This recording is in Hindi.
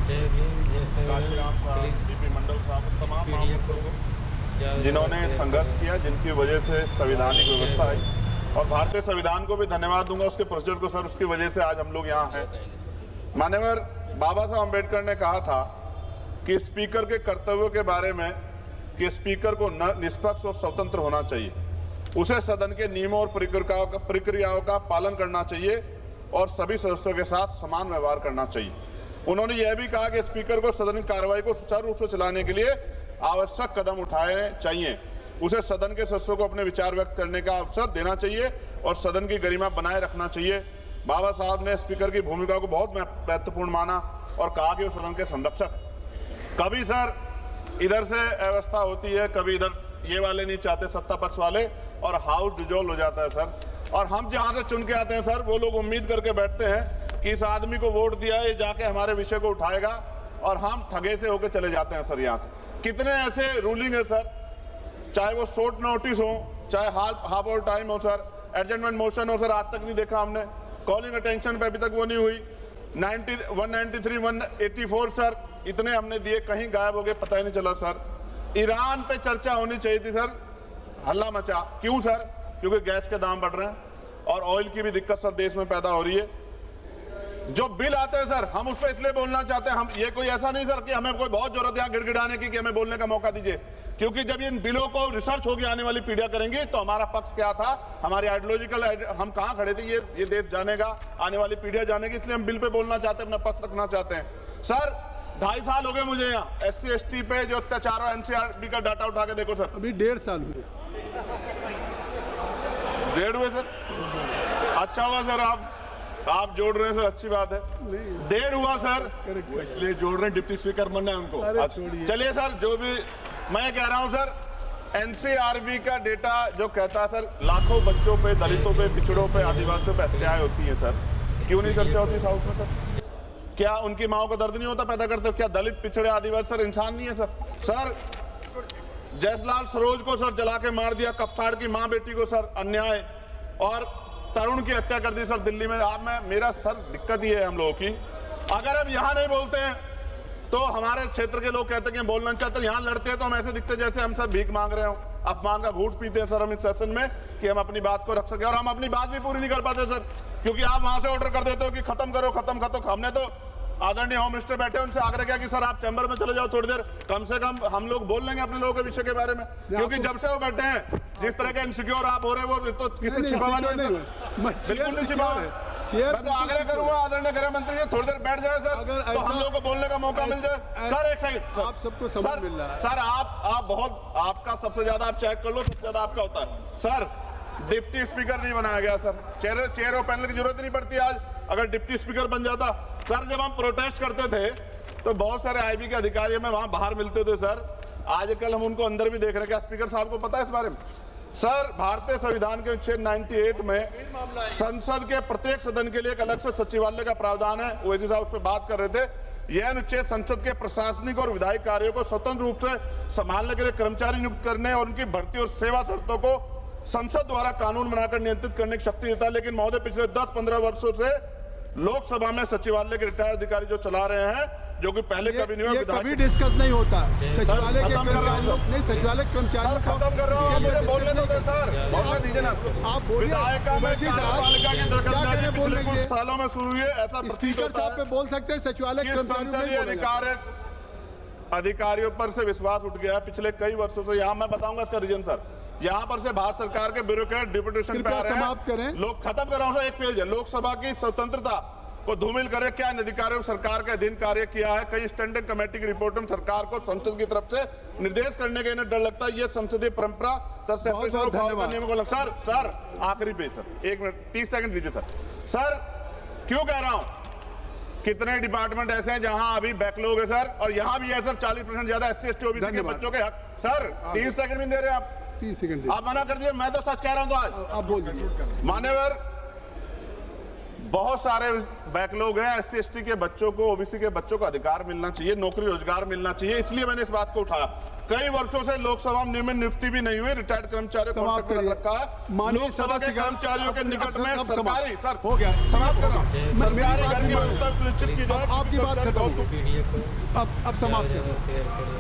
जय भीम, जय काशीराम साहब, डीपी मंडल साहब, तमाम महापुरुषों जिन्होंने संघर्ष किया, जिनकी वजह से संवैधानिक व्यवस्था आई। और भारतीय संविधान को भी धन्यवाद दूंगा, उसके प्रोसीजर को सर, उसकी वजह से आज हम लोग यहाँ हैं। माननीय बाबा साहब अम्बेडकर ने कहा था कि स्पीकर के कर्तव्यों के बारे में कि स्पीकर को निष्पक्ष और स्वतंत्र होना चाहिए, उसे सदन के नियमों और प्रक्रियाओं का पालन करना चाहिए और सभी सदस्यों के साथ समान व्यवहार करना चाहिए। उन्होंने यह भी कहा कि स्पीकर को सदन की कार्रवाई को सुचारू रूप से चलाने के लिए आवश्यक कदम उठाने चाहिए, उसे सदन के सदस्यों को अपने विचार व्यक्त करने का अवसर देना चाहिए और सदन की गरिमा बनाए रखना चाहिए। बाबा साहब ने स्पीकर की भूमिका को बहुत महत्वपूर्ण माना और कहा कि वो सदन के संरक्षक। कभी सर इधर से अव्यवस्था होती है, कभी इधर ये वाले नहीं चाहते, सत्ता पक्ष वाले, और हाउस डिजोल्व हो जाता है सर। और हम जहां से चुन के आते हैं सर, वो लोग उम्मीद करके बैठते हैं कि इस आदमी को वोट दिया, ये जाके हमारे विषय को उठाएगा, और हम ठगे से होकर चले जाते हैं सर। यहाँ से कितने ऐसे रूलिंग है सर, चाहे वो शॉर्ट नोटिस हो, चाहे हाफ आवर टाइम हो सर, एडजमेंट मोशन हो सर, आज तक नहीं देखा हमने। कॉलिंग अटेंशन पे अभी तक वो नहीं हुई। 193, 184 सर, इतने हमने दिए, कहीं गायब हो गए, पता ही नहीं चला सर। ईरान पे चर्चा होनी चाहिए थी सर, हल्ला मचा। क्यों सर? क्योंकि गैस के दाम बढ़ रहे हैं और ऑयल की भी दिक्कत सर देश में पैदा हो रही है। जो बिल आते हैं सर, हम उस पर इसलिए बोलना चाहते हैं, हम ये कोई ऐसा नहीं सर कि हमें कोई बहुत जरूरत है यहाँ गिड़गिड़ाने की कि हमें बोलने का मौका दीजिए, क्योंकि जब इन बिलों को रिसर्च होगी आने वाली पीढ़ियां करेंगी तो हमारा पक्ष क्या था, हमारी आइडियोलॉजिकल हम कहाँ खड़े थे, ये देश जानेगा, आने वाली पीढ़ियां जानेगी। इसलिए हम बिल पे बोलना चाहते हैं, अपना पक्ष रखना चाहते हैं। सर 2.5 साल हो गए मुझे यहाँ SC ST पे जो अत्याचार हो, NCRB का डाटा उठा के देखो सर, अभी 1.5 साल हुए। 1.5 हुए सर? अच्छा हुआ सर, आप जोड़ रहे हैं सर, अच्छी बात है। 1.5 हुआ सर, वो इसलिए जोड़ रहे हैं, डिप्टी स्पीकर बनना है उनको। चलिए सर, जो भी मैं कह रहा हूं सर, NCRB का डेटा जो कहता है सर, लाखों बच्चों पे, दलितों पे, पिछड़ों पे, आदिवासियों पे हत्याएं होती है सर, क्यों नहीं चर्चा होती हाउस में सर? क्या उनकी माओ का दर्द नहीं होता पैदा करते? क्या दलित, पिछड़े, आदिवासी सर इंसान नहीं है सर? सर जयसलाल सरोज को सर जला के मार दिया, कफ्ताड़ की माँ बेटी को सर अन्याय, और तरुण की हत्या कर दी सर दिल्ली में। आप मेरा सर दिक्कत ही है हम लोगों की, अगर हम यहाँ नहीं बोलते हैं तो हमारे क्षेत्र के लोग कहते हैं कि बोलना चाहते हैं, यहाँ लड़ते हैं तो हम ऐसे दिखते जैसे हम सर भीख मांग रहे हो, अपमान का घूंट पीते हैं सर हम इस सेशन में कि हम अपनी बात को रख सके, और हम अपनी बात भी पूरी नहीं कर पाते सर, क्योंकि आप वहां से ऑर्डर कर देते हो कि खत्म करो, खत्म खत्म। हमने तो आदरणीय होम मिनिस्टर बैठे, उनसे आग्रह किया कि सर आप चैम्बर में चले जाओ थोड़ी देर, कम से कम हम लोग बोल लेंगे अपने लोगों के विषय के बारे में, क्योंकि जब से वो बैठे हैं जिस तरह के इनसिक्योर आप हो रहे हैं, वो तो किसी छिपावा नहीं है सर, बिल्कुल नहीं छिपावा है। मैं तो आग्रह करूंगा आदरणीय गृह मंत्री जी थोड़ी देर बैठ जाए सर, तो हम लोग को बोलने का मौका मिल जाए। सर एक सेकंड, आप सबको समय मिल रहा है सर, आप बहुत, आपका सबसे ज्यादा आप चेक कर लो, सबसे ज्यादा आपका होता है सर। डिप्टी स्पीकर नहीं बनाया गया सर, चेयर और पैनल की जरूरत नहीं पड़ती आज, अगर डिप्टी स्पीकर बन जाता। सर जब हम प्रोटेस्ट करते थे तो बहुत सारे IB के अधिकारी हमें वहां बाहर मिलते थे सर, आजकल हम उनको अंदर भी देख रहे हैं। क्या स्पीकर साहब को पता है इस बारे में? सर भारतीय संविधान के अनुच्छेद 98 में संसद के प्रत्येक सदन के लिए एक अलग से सचिवालय का प्रावधान है, ओवैसी साहब उस पर बात कर रहे थे। यह अनुच्छेद संसद के प्रशासनिक और विधायी कार्यों को स्वतंत्र रूप से संभालने के लिए कर्मचारी नियुक्त करने और उनकी भर्ती और सेवा शर्तों को संसद द्वारा कानून बनाकर नियंत्रित करने की शक्ति देता है। लेकिन महोदय पिछले 10-15 वर्षों से लोकसभा में सचिवालय के रिटायर्ड अधिकारी जो चला रहे हैं, जो कि पहले कभी नहीं हुआ, कभी डिस्कस नहीं होता सचिवालय के कर्मचारियों, नहीं सचिवालय कर्मचारियों को खत्म कर रहा हूं, मुझे बोलने दो सर, बोलने दीजिए ना। आप बोलिए, पिछले कुछ सालों में शुरू हुई है, ऐसा स्पीकर साहब पे बोल सकते हैं, सचिवालय कर्मचारी अधिकारियों पर से विश्वास उठ गया पिछले कई वर्षों से। यहाँ मैं बताऊंगा इसका रीजन सर, यहाँ पर से भारत सरकार के ब्यूरोक्रेट डिप्यूटेशन पे आ रहे हैं लोग। खत्म कर रहा हूँ सर, एक पेज है, लोकसभा की स्वतंत्रता को धूमिल करे, क्या इन अधिकारियों सरकार के अधीन कार्य किया है? कई स्टैंडिंग कमेटी की रिपोर्ट में सरकार को संसद की तरफ से निर्देश करने का इन्हें डर लगता है, ये संसदीय परंपरा सर आखिरी पेज सर, 1 मिनट 30 सेकंड दीजिए सर। सर क्यों कह रहा हूं, कितने डिपार्टमेंट ऐसे हैं जहां अभी बैकलॉग है सर, और यहां भी है सर 40% ज्यादा SC ST OBC के बच्चों के हक। सर 30 सेकंड भी दे रहे हैं आप, 30 सेकंड आप मना कर दिए, मैं तो सच कह रहा हूं। तो आज आप बोल दीजिए। मान्यवर बहुत सारे बैकलॉग हैं, SC ST के बच्चों को, OBC के बच्चों को अधिकार मिलना चाहिए, नौकरी रोजगार मिलना चाहिए, इसलिए मैंने इस बात को उठाया। कई वर्षों से लोकसभा में नियुक्ति भी नहीं हुई, रिटायर्ड कर्मचारियों को समाप्त करिए। रखा है। लोकसभा के कर्मचारियों के निकट में सरकारी, सर हो गया, समाप्त कर रहा हूं, सरकारी घर की समाप्त। व्यवस्था सुनिश्चित की जाए। आपकी बात खत्म, अब समाप्त करो।